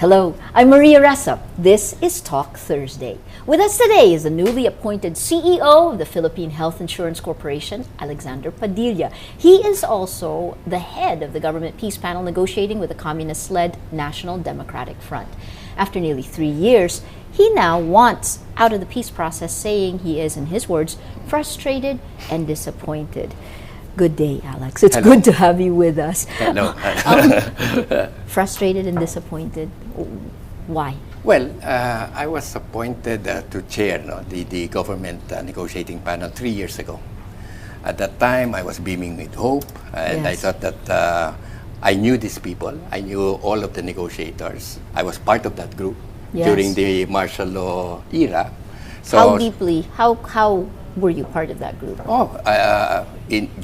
Hello, I'm Maria Ressa. This is Talk Thursday. With us today is the newly appointed CEO of the Philippine Health Insurance Corporation, Alex Padilla. He is also the head of the government peace panel negotiating with the communist-led National Democratic Front. After nearly 3 years, he now wants out of the peace process, saying he is, in his words, frustrated and disappointed. Good day, Alex. It's Hello. good to have you with us. Hello. Frustrated and disappointed. Why? Well, I was appointed to chair the government negotiating panel 3 years ago. At that time, I was beaming with hope, and I Yes. thought that I knew these people. I knew all of the negotiators. I was part of that group Yes. during the martial law era. So How deeply? How were you part of that group?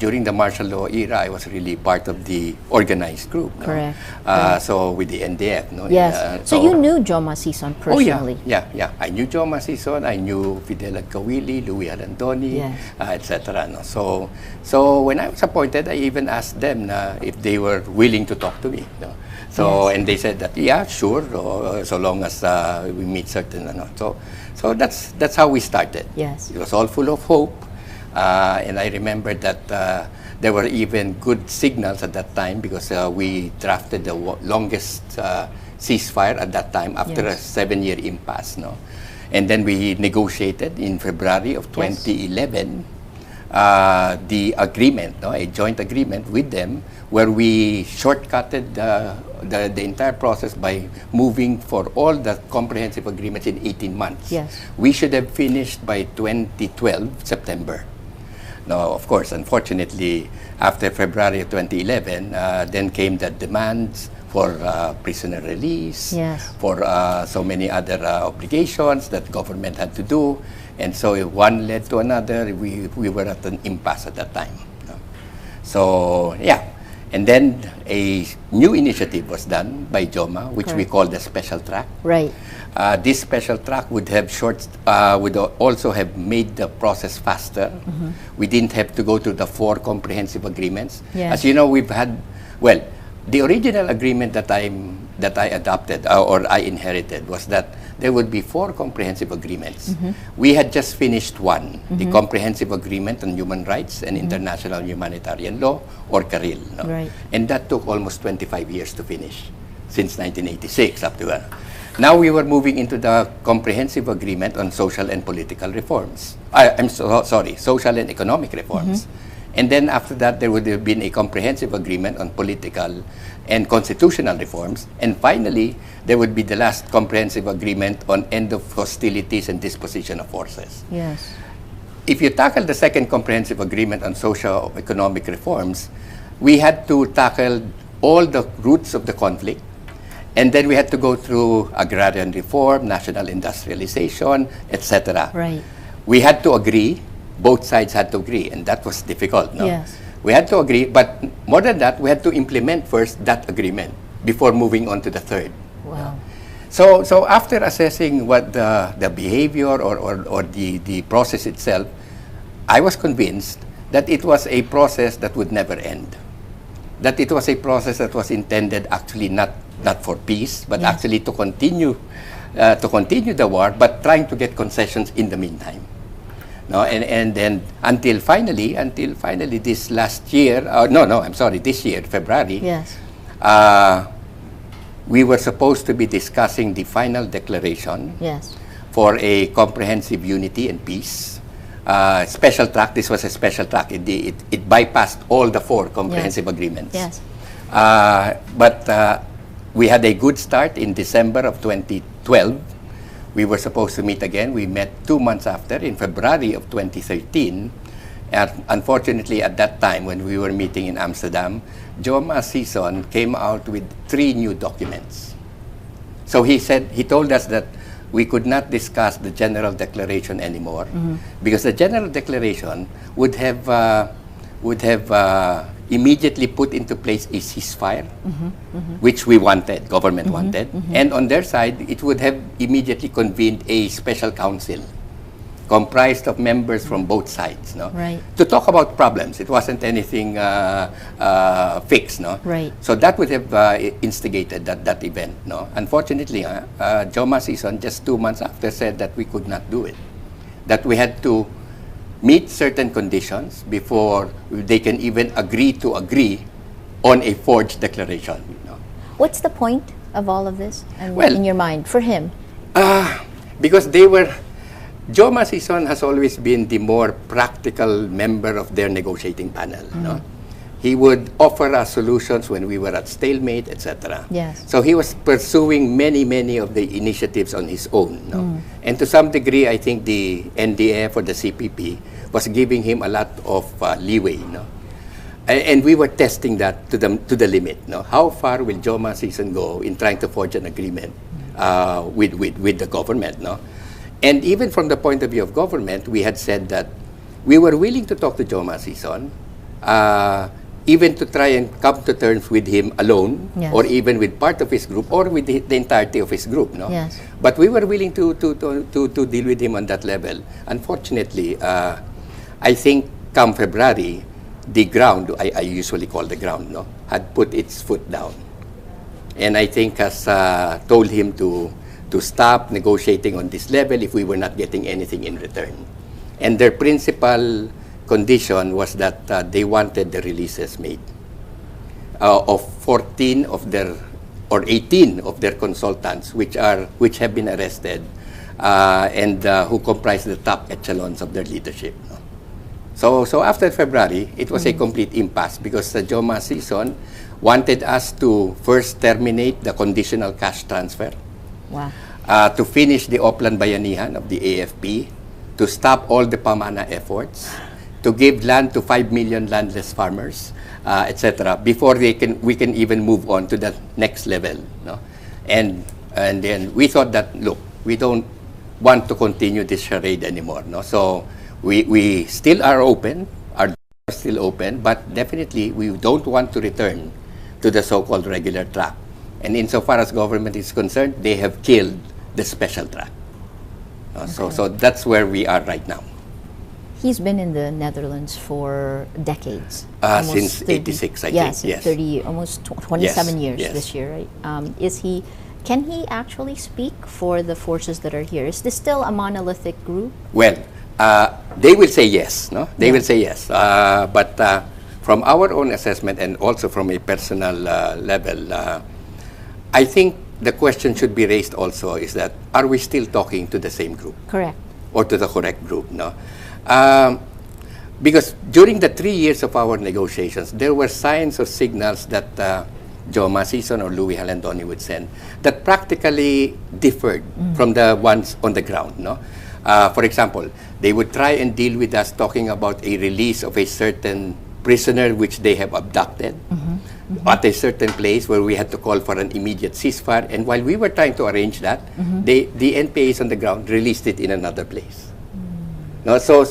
During the martial law era, I was really part of the organized group. No? Correct. Correct. So with the NDF. No? Yes. So you knew Joma Sison personally? Oh, yeah. I knew Joma Sison, I knew Fidel Agkawili, Louis Alandoni, Yes. etc. No? So when I was appointed, I even asked them if they were willing to talk to me. No? So, Yes. and they said that, yeah, sure, so long as we meet certain, So that's how we started. Yes. It was all full of hope, and I remember that there were even good signals at that time because we drafted the longest ceasefire at that time after Yes. a 7-year impasse. No? And then we negotiated in February of 2011 the agreement, a joint agreement with them, where we shortcutted the entire process by moving for all the comprehensive agreements in 18 months. Yes. We should have finished by 2012, September. Now, of course, unfortunately, after February of 2011, then came the demands for prisoner release, Yes. for so many other obligations that government had to do. And so one led to another. We were at an impasse at that time. So, yeah. And then a new initiative was done by JOMA, which we Correct. call the special track. Right. This special track would have would also have made the process faster. We didn't have to go to the 4 comprehensive agreements. Yes. As you know, we've had, well, the original agreement that I adopted or I inherited was that there would be 4 comprehensive agreements. We had just finished one, the Comprehensive Agreement on Human Rights and International Humanitarian Law, or CARIL. No? Right. And that took almost 25 years to finish, since 1986 up to now we were moving into the Comprehensive Agreement on Social and Political Reforms. Social and Economic Reforms. And then after that, there would have been a comprehensive agreement on political and constitutional reforms. And finally, there would be the last comprehensive agreement on end of hostilities and disposition of forces. Yes. If you tackle the second comprehensive agreement on socio-economic reforms, we had to tackle all the roots of the conflict. And then we had to go through agrarian reform, national industrialization, etc. Right. We had to agree. Both sides had to agree, and that was difficult. No? Yes. We had to agree, but more than that, we had to implement first that agreement before moving on to the third. Wow. So after assessing what the behavior or the process itself, I was convinced that it was a process that would never end. That it was a process that was intended actually not for peace, but Yes. actually to continue the war, but trying to get concessions in the meantime. No, and then until finally this last year, this year, February, Yes. we were supposed to be discussing the final declaration Yes. for a comprehensive unity and peace. Special track, this was a special track. It bypassed all the 4 comprehensive agreements. Yes. But we had a good start in December of 2012. We were supposed to meet again. We met 2 months after, in February of 2013. And unfortunately, at that time, when we were meeting in Amsterdam, Joma Sison came out with 3 new documents. So he told us that we could not discuss the General Declaration anymore because the General Declaration would have immediately put into place a ceasefire, which we wanted, government wanted. And on their side, it would have immediately convened a special council comprised of members from both sides, no? Right. To talk about problems. It wasn't anything fixed, no? Right. So that would have instigated that event, no? Unfortunately, JOMA season, just 2 months after, said that we could not do it. That we had to meet certain conditions before they can even agree on a forged declaration. You know? What's the point of all of this Well, in your mind, for him? Because JOMA season has always been the more practical member of their negotiating panel. No? He would offer us solutions when we were at stalemate, etc. Yes. So he was pursuing many of the initiatives on his own. No? And to some degree, I think the NDF or the CPP was giving him a lot of leeway. No? And we were testing that to the limit. No? How far will JOMA season go in trying to forge an agreement with the government? No? And even from the point of view of government, we had said that we were willing to talk to JOMA season, even to try and come to terms with him alone, Yes. or even with part of his group, or with the entirety of his group. No? Yes. But we were willing to deal with him on that level. Unfortunately, I think come February, the ground, I usually call the ground, no, had put its foot down. And I think has told him to stop negotiating on this level if we were not getting anything in return. And their principal condition was that they wanted the releases made of 14 of their, or 18 of their consultants, which have been arrested and who comprise the top echelons of their leadership. No? So after February, it was a complete impasse because the JOMA season wanted us to first terminate the conditional cash transfer. Wow. To finish the Oplan Bayanihan of the AFP, to stop all the Pamana efforts, to give land to 5 million landless farmers, etc., before we can even move on to the next level. No? And then we thought that, look, we don't want to continue this charade anymore. No? So we still are open, our doors are still open, but definitely we don't want to return to the so-called regular track. And insofar as government is concerned, they have killed the special track. Okay. So that's where we are right now. He's been in the Netherlands for decades. Since 86, I yes, think. Yes, 30, almost 27 years yes. this year, right? Can he actually speak for the forces that are here? Is this still a monolithic group? Well, they will say yes. No, they will say yes. But from our own assessment and also from a personal level, I think the question should be raised also is that, are we still talking to the same group? Correct. Or to the correct group, no? Because during the 3 years of our negotiations, there were signs or signals that JOMA season or Louis Halandoni would send that practically differed from the ones on the ground, no? For example, they would try and deal with us talking about a release of a certain prisoner which they have abducted at a certain place where we had to call for an immediate ceasefire. And while we were trying to arrange that, the NPAs on the ground released it in another place. No, so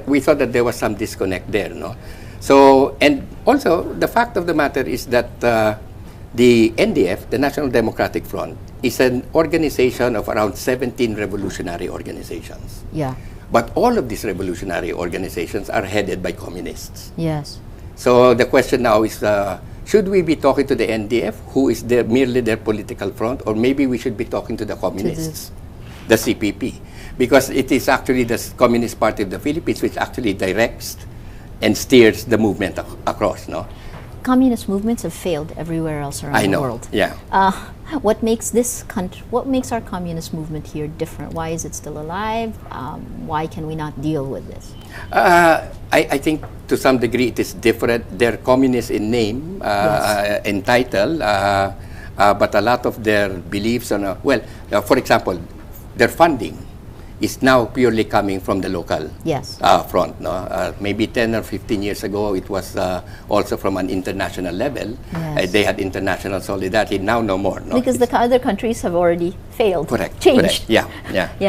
we thought that there was some disconnect there. No? So, and also the fact of the matter is that the NDF, the National Democratic Front, is an organization of around 17 revolutionary organizations. Yeah. But all of these revolutionary organizations are headed by communists. Yes. So the question now is, should we be talking to the NDF, who is merely their political front, or maybe we should be talking to the communists, the CPP? Because it is actually the Communist Party of the Philippines which actually directs and steers the movement across, no? Communist movements have failed everywhere else around the world. Yeah. What makes this country, what makes our communist movement here different? Why is it still alive? Why can we not deal with this? I think to some degree it is different. They're communist in name, in title, but a lot of their beliefs on, for example, their funding is now purely coming from the local front. No? Maybe 10 or 15 years ago, it was also from an international level. Yes. They had international solidarity. Now, no more. No? Because the other countries have already failed. Correct. Changed. Correct.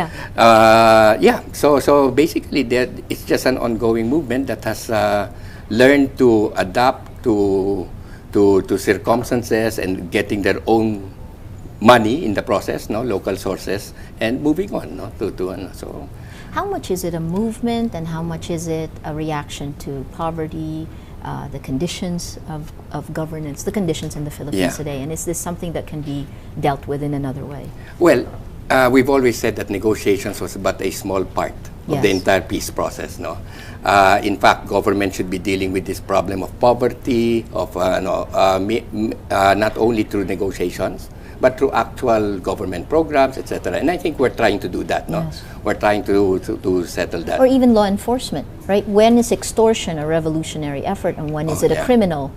So basically, it's just an ongoing movement that has learned to adapt to circumstances and getting their own money in the process, no, local sources, and moving on, no, so How much is it a movement, and how much is it a reaction to poverty, the conditions of governance, the conditions in the Philippines today? And is this something that can be dealt with in another way? Well, we've always said that negotiations was but a small part of the entire peace process. No, in fact, government should be dealing with this problem of poverty, of not only through negotiations, but through actual government programs, etc. And I think we're trying to do that. No, we're trying to settle that. Or even law enforcement, right? When is extortion a revolutionary effort, and when is it a criminal?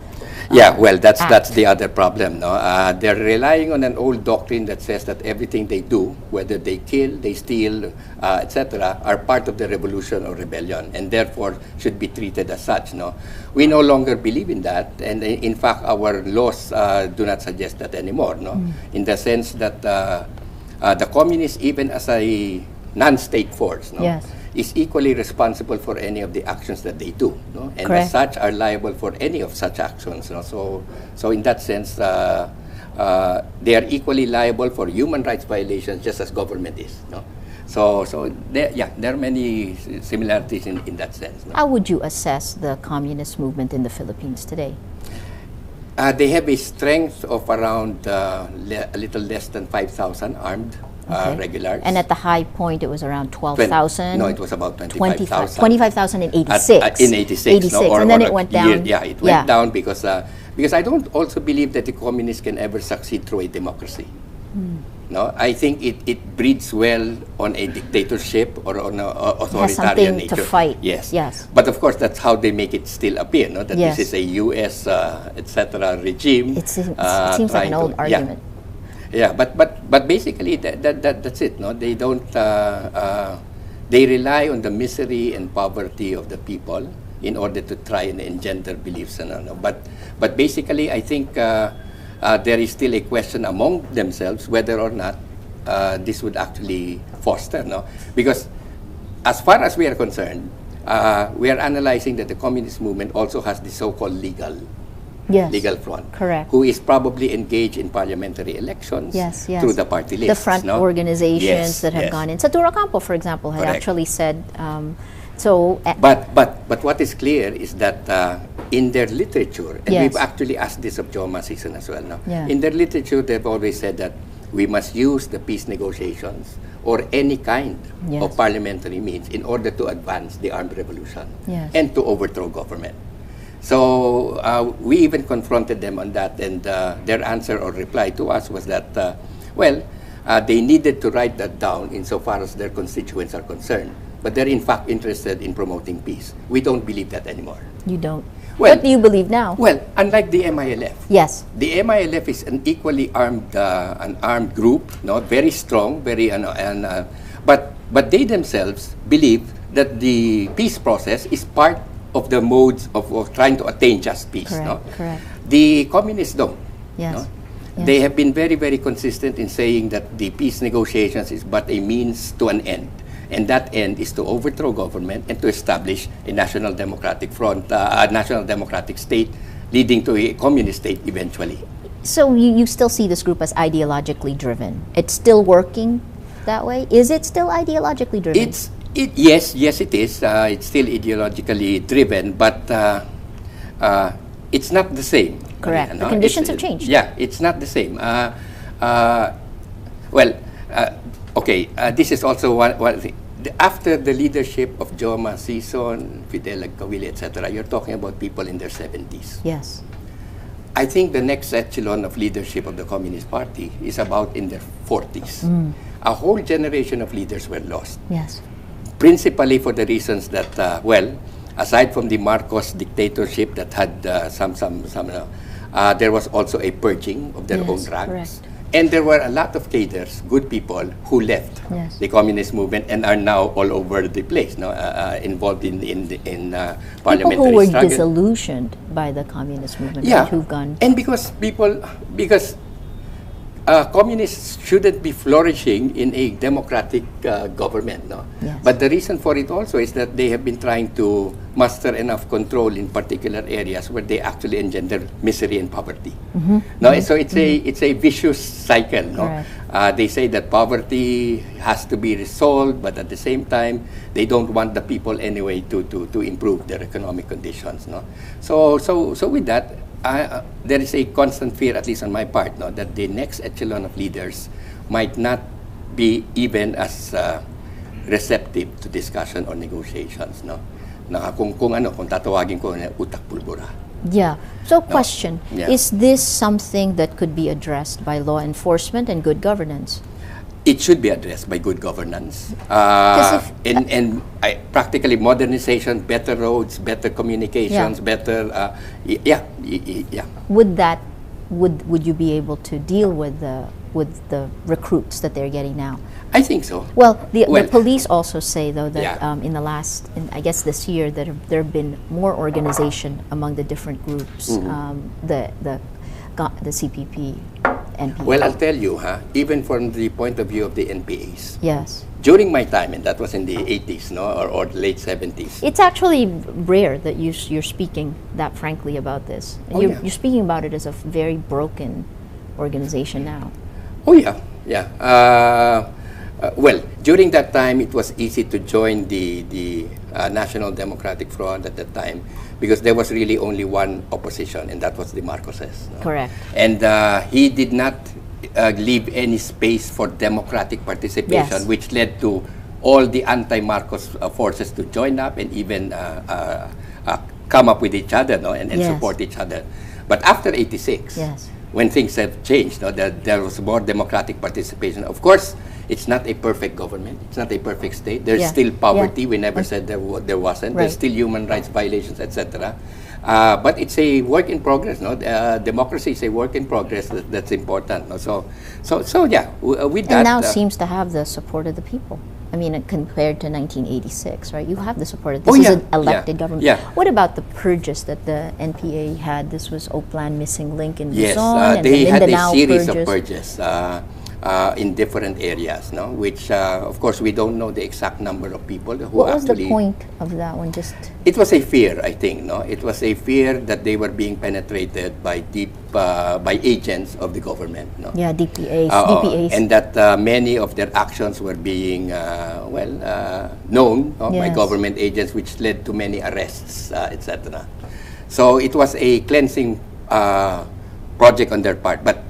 Well, that's the other problem. No, they're relying on an old doctrine that says that everything they do, whether they kill, they steal, etc., are part of the revolution or rebellion, and therefore should be treated as such. No, we no longer believe in that, and in fact, our laws do not suggest that anymore. No, in the sense that the communists, even as a non-state force, no, is equally responsible for any of the actions that they do, no? And as such are liable for any of such actions. No? So in that sense, they are equally liable for human rights violations, just as government is. No? So there are many similarities in that sense. No? How would you assess the communist movement in the Philippines today? They have a strength of around a little less than 5,000 armed regulars. And at the high point, it was around 12,000? No, it was about 25,000. 25,000 in 86. In 86. No? And then it went down. It went down because I don't also believe that the communists can ever succeed through a democracy. No, I think it breeds well on a dictatorship or on an authoritarian nature. To fight. Yes. But of course, that's how they make it still appear. No, that this is a U.S. etc. regime. It seems like an old argument. But basically that's it. No, they don't. They rely on the misery and poverty of the people in order to try and engender beliefs. But basically, I think there is still a question among themselves whether or not this would actually foster. No, because as far as we are concerned, we are analyzing that the communist movement also has the so-called legal front, who is probably engaged in parliamentary elections through the party lists. The front organizations that have gone in. Satura Campo, for example, had actually said But what is clear is that in their literature, and we've actually asked this of JOMA season as well. No? In their literature, they've always said that we must use the peace negotiations or any kind of parliamentary means in order to advance the armed revolution and to overthrow government. So we even confronted them on that, and their answer or reply to us was that, they needed to write that down insofar as their constituents are concerned. But they're in fact interested in promoting peace. We don't believe that anymore. You don't? What do you believe now? Well, unlike the MILF. Yes. The MILF is an equally armed, group, no, very strong, but they themselves believe that the peace process is part of the modes of trying to attain just peace. Correct. The communists don't. Yes. No? They have been very, very consistent in saying that the peace negotiations is but a means to an end. And that end is to overthrow government and to establish a national democratic front, a national democratic state, leading to a communist state eventually. So you still see this group as ideologically driven? It's still working that way? Is it still ideologically driven? Yes, it is. It's still ideologically driven, but it's not the same. Correct. The conditions have changed. Yeah, it's not the same. This is also one thing. After the leadership of Joma, Sison, Fidel Agcawili, etc., you're talking about people in their 70s. Yes. I think the next echelon of leadership of the Communist Party is about in their 40s. A whole generation of leaders were lost. Yes. Principally for the reasons that, aside from the Marcos dictatorship that had there was also a purging of their own ranks. Correct. And there were a lot of cadres, good people, who left the communist movement and are now all over the place, involved in parliamentary people who were struggle. Disillusioned by the communist movement, who've gone. And because communists shouldn't be flourishing in a democratic government, no? Yes. But the reason for it also is that they have been trying to muster enough control in particular areas where they actually engender misery and poverty. So it's a vicious cycle, no? They say that poverty has to be resolved, but at the same time, they don't want the people anyway to improve their economic conditions. No? So with that, there is a constant fear, at least on my part, no, that the next echelon of leaders might not be even as receptive to discussion or negotiations. No? Kung tatawagin ko na utak pulbura. Yeah. So question, Yeah. is this something that could be addressed by law enforcement and good governance? It should be addressed by good governance. Practically modernization, better roads, better communications, better, yeah. Would you be able to deal with the recruits that they're getting now? I think so. Well, the police also say, though, that Yeah. I guess this year, that there have been more organization among the different groups, the CPP, NPA. Well, I'll tell you, even from the point of view of the NPAs, Yes. during my time, and that was in the 80s, no, or late 70s. It's actually rare that you're speaking that frankly about this. And Oh, yeah. You're speaking about it as a very broken organization now. Oh, yeah, yeah. Well, during that time, it was easy to join the National Democratic Front at that time because there was really only one opposition, and that was the Marcoses. No? Correct. And he did not leave any space for democratic participation, Yes. which led to all the anti-Marcos forces to join up and even come up with each other, no, and Yes. support each other. But after 86, Yes. when things have changed, no, there was more democratic participation. Of course, it's not a perfect government. It's not a perfect state. There's Yeah. still poverty. Yeah. We never said there wasn't. Right. There's still human rights violations, etc. But it's a work in progress. No, democracy is a work in progress. That's important. No? So yeah. With that, And now seems to have the support of the people. I mean, compared to 1986, right? You have the support of this is an elected government. Yeah. What about the purges that the NPA had? This was Oplan missing link in yes, Luzon and they the had a Mindanao series purges. of purges. In different areas, no? Which, of course, we don't know the exact number of people who What was actually... the point of that one? Just It was a fear, I think, no? It was a fear that they were being penetrated by by agents of the government, no? yeah, DPAs, And that many of their actions were being, known by Yes. government agents, which led to many arrests, etc. So it was a cleansing project on their part. But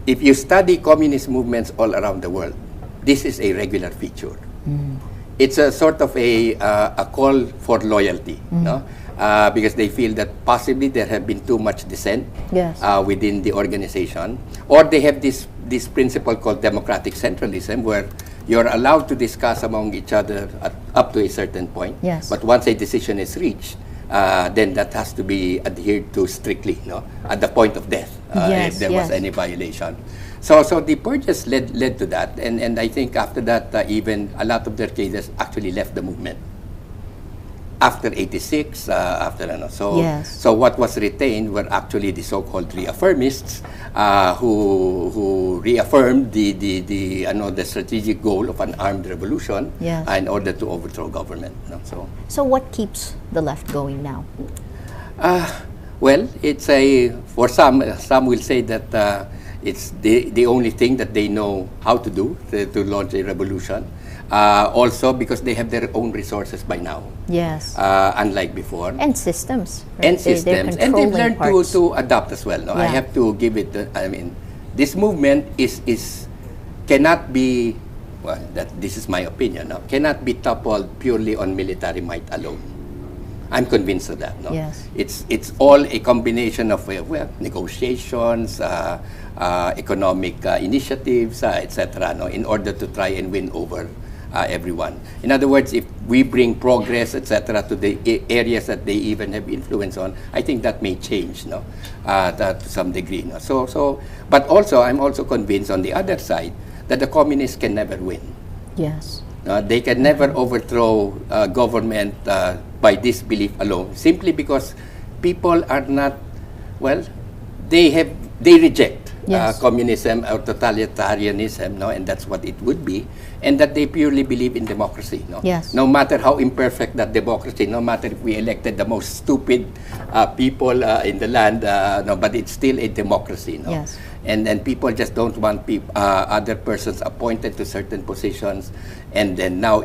if you study communist movements all around the world, this is a regular feature. It's a sort of a call for loyalty, no? Because they feel that possibly there have been too much dissent Yes. within the organization, or they have this principle called democratic centralism, where you're allowed to discuss among each other up to a certain point. Yes. But once a decision is reached, then that has to be adhered to strictly, no? At the point of death, if there was any violation. So the purges led to that, and I think after that, even a lot of their cases actually left the movement. After 86, so what was retained were actually the so-called reaffirmists, who reaffirmed the strategic goal of an armed revolution in order to overthrow government. No? So what keeps the left going now? Well, it's for some will say that it's the only thing that they know how to do to launch a revolution. Also because they have their own resources by now. Yes. Unlike before. And systems. Right? And systems. And they've learned to adapt as well. No? Yeah. I have to give it, this movement cannot be, well, this is my opinion, no? Cannot be toppled purely on military might alone. I'm convinced of that. No? Yes. It's all a combination of negotiations, economic initiatives, etc. No? In order to try and win over everyone. In other words, if we bring progress, etc., to the areas that they even have influence on, I think that may change, no, to some degree. No? But also, I'm also convinced on the other side that the communists can never win. Yes. They can never overthrow government by this belief alone, simply because people are not, they reject communism or totalitarianism, no, and that's what it would be, and that they purely believe in democracy, no. Yes. No matter how imperfect that democracy, no matter if we elected the most stupid people in the land, no, but it's still a democracy, no. Yes. And then people just don't want other persons appointed to certain positions, and then now,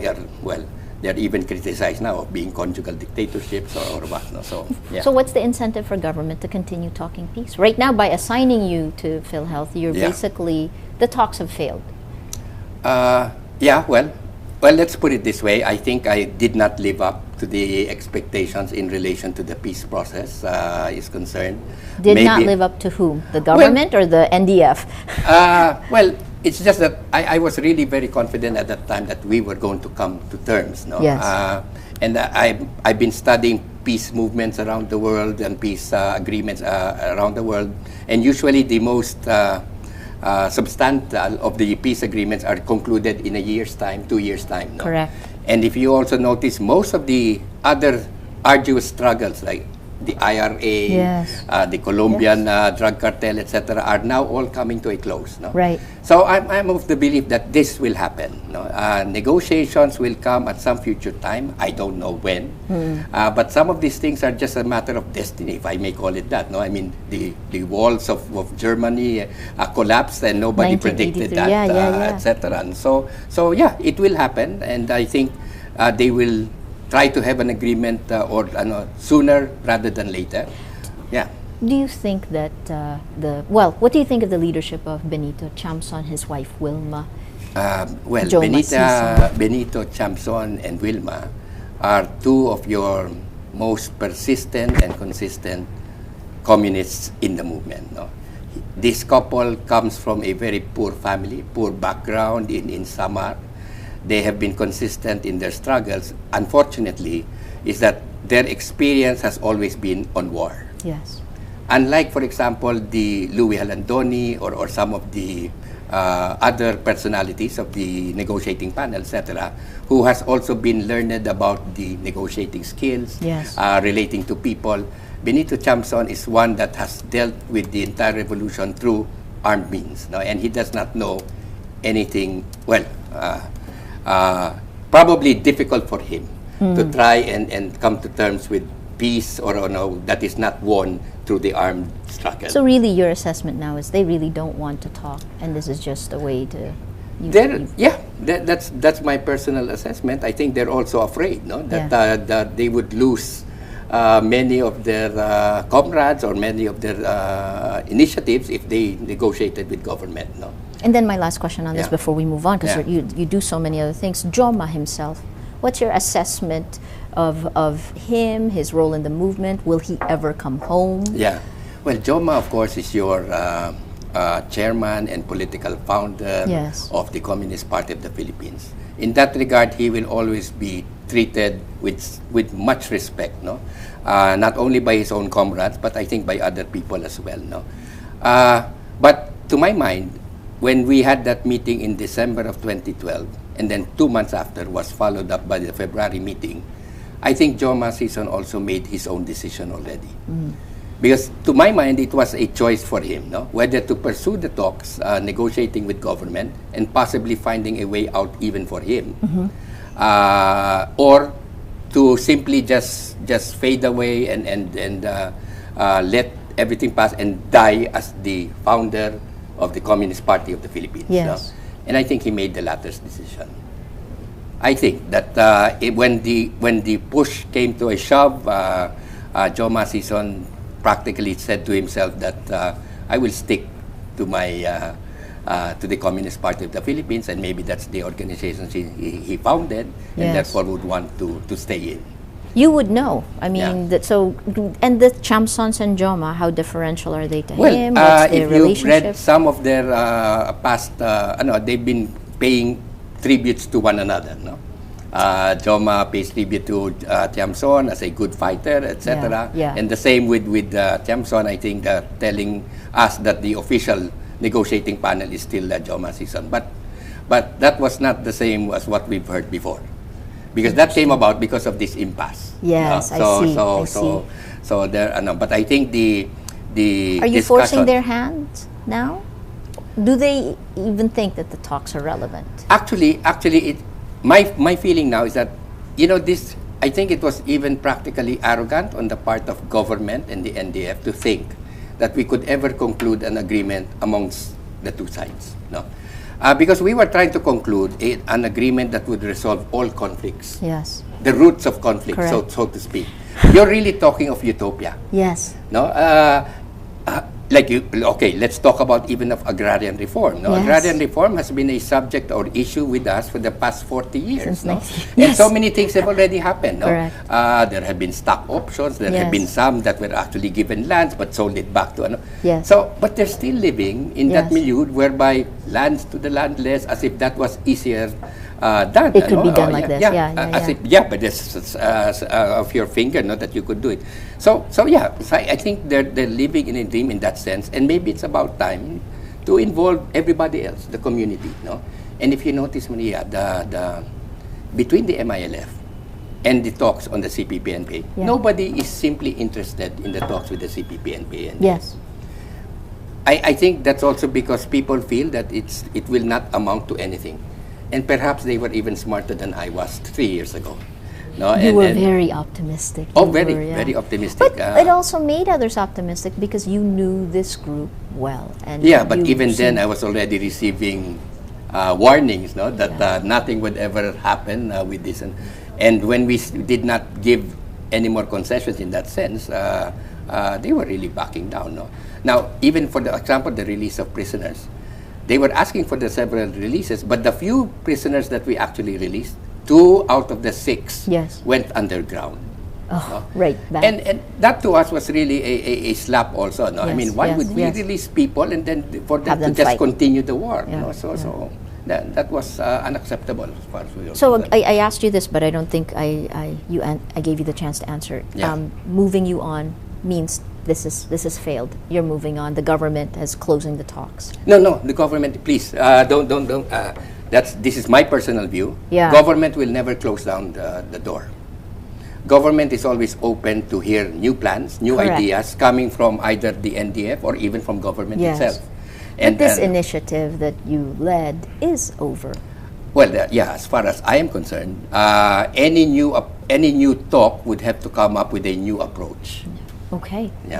they're even criticized now of being conjugal dictatorships or what. No? So, yeah. So what's the incentive for government to continue talking peace? Right now, by assigning you to PhilHealth, you're basically, the talks have failed. Well, let's put it this way. I think I did not live up to the expectations in relation to the peace process is concerned. Did not live up to whom? The government or the NDF? Well, it's just that I was really very confident at that time that we were going to come to terms. No? Yes. And I've been studying peace movements around the world and peace agreements around the world. And usually the most substantial of the peace agreements are concluded in a year's time, 2 years' time. No? Correct. And if you also notice, most of the other arduous struggles like the IRA, the Colombian drug cartel, etc., are now all coming to a close. No? Right. So I'm of the belief that this will happen. No? Negotiations will come at some future time. I don't know when. But some of these things are just a matter of destiny, if I may call it that. No, I mean the walls of Germany collapsed, and nobody predicted that, etc. And so it will happen, and I think they will try to have an agreement sooner rather than later. Yeah. Do you think that what do you think of the leadership of Benito Chamson, his wife Wilma? Benito Chamson and Wilma are two of your most persistent and consistent communists in the movement. No? This couple comes from a very poor family, poor background in Samar. They have been consistent in their struggles. Unfortunately, is that their experience has always been on war. Yes. Unlike, for example, the Louis Halandoni or some of the other personalities of the negotiating panel, etc., who has also been learned about the negotiating skills relating to people, Benito Chamson is one that has dealt with the entire revolution through armed means. No? And he does not know anything, probably difficult for him to try and come to terms with peace that is not won through the armed struggle. So really your assessment now is they really don't want to talk, and this is just a way to... That's my personal assessment. I think they're also afraid that they would lose many of their comrades or many of their initiatives if they negotiated with government. No? And then my last question on this before we move on, because you do so many other things. Joma himself, what's your assessment of him, his role in the movement? Will he ever come home? Yeah. Well, Joma, of course, is your chairman and political founder of the Communist Party of the Philippines. In that regard, he will always be treated with much respect, no? Not only by his own comrades, but I think by other people as well. No? But to my mind, when we had that meeting in December of 2012, and then 2 months after was followed up by the February meeting, I think Joma Sison also made his own decision already. Because to my mind, it was a choice for him, no? Whether to pursue the talks, negotiating with government, and possibly finding a way out even for him, or to simply just fade away and let everything pass and die as the founder of the Communist Party of the Philippines. Yes. No? And I think he made the latter's decision. I think that when the push came to a shove, Joma Sison practically said to himself that I will stick to my to the Communist Party of the Philippines, and maybe that's the organization he founded, and therefore would want to stay in. You would know. I mean, and the Chamsons and Joma, how differential are they to him? What's their relationship? If you've read some of their past, they've been paying tributes to one another. No? Joma pays tribute to Chamson as a good fighter, etc. And the same with Chamson. I think telling us that the official negotiating panel is still Joma Sison. But that was not the same as what we've heard before. Because that came about because of this impasse. Yes, I see. So there, but I think the Are you forcing their hands now? Do they even think that the talks are relevant? Actually, my feeling now is that, this, I think it was even practically arrogant on the part of government and the NDF to think that we could ever conclude an agreement amongst the two sides. No? Because we were trying to conclude an agreement that would resolve all conflicts. Yes. The roots of conflict, so to speak. You're really talking of utopia. Yes. No? Okay, let's talk about even of agrarian reform. No? Yes. Agrarian reform has been a subject or issue with us for the past 40 years. Since No? 19 And Yes. so many things have already happened. No? Correct. There have been stock options. There have Yes. been some that were actually given lands but sold it back to Yes. So, but they're still living in that Yes. milieu whereby lands to the landless, as if that was easier done. It could be done like this. But this of your finger, not that you could do it. So I think they're living in a dream in that sense, and maybe it's about time to involve everybody else, the community, no. And if you notice, Maria, the between the MILF and the talks on the CPP-NPA, nobody is simply interested in the talks with the CPP-NPA. Yes. I think that's also because people feel that it will not amount to anything. And perhaps they were even smarter than I was 3 years ago. No? You were very optimistic. Very optimistic. But it also made others optimistic because you knew this group well. And but even then I was already receiving warnings, no, that nothing would ever happen with this. And when we did not give any more concessions in that sense, they were really backing down. No? Now, even for the example, the release of prisoners, they were asking for the several releases, but the few prisoners that we actually released, 2 out of the 6 went underground. Oh, right. And that to us was really a slap also. No? I mean, why would we release people and then for them to just continue the war? No? So that was unacceptable as far as we were So concerned. I asked you this, but I don't think I gave you the chance to answer. Moving you on means this is failed. You're moving on. The government is closing the talks. No, the government, please, don't. This is my personal view. Yeah. Government will never close down the door. Government is always open to hear new plans, new ideas coming from either the NDF or even from government itself. And this initiative that you led is over. Well, as far as I am concerned, any new talk would have to come up with a new approach. Okay. Yeah.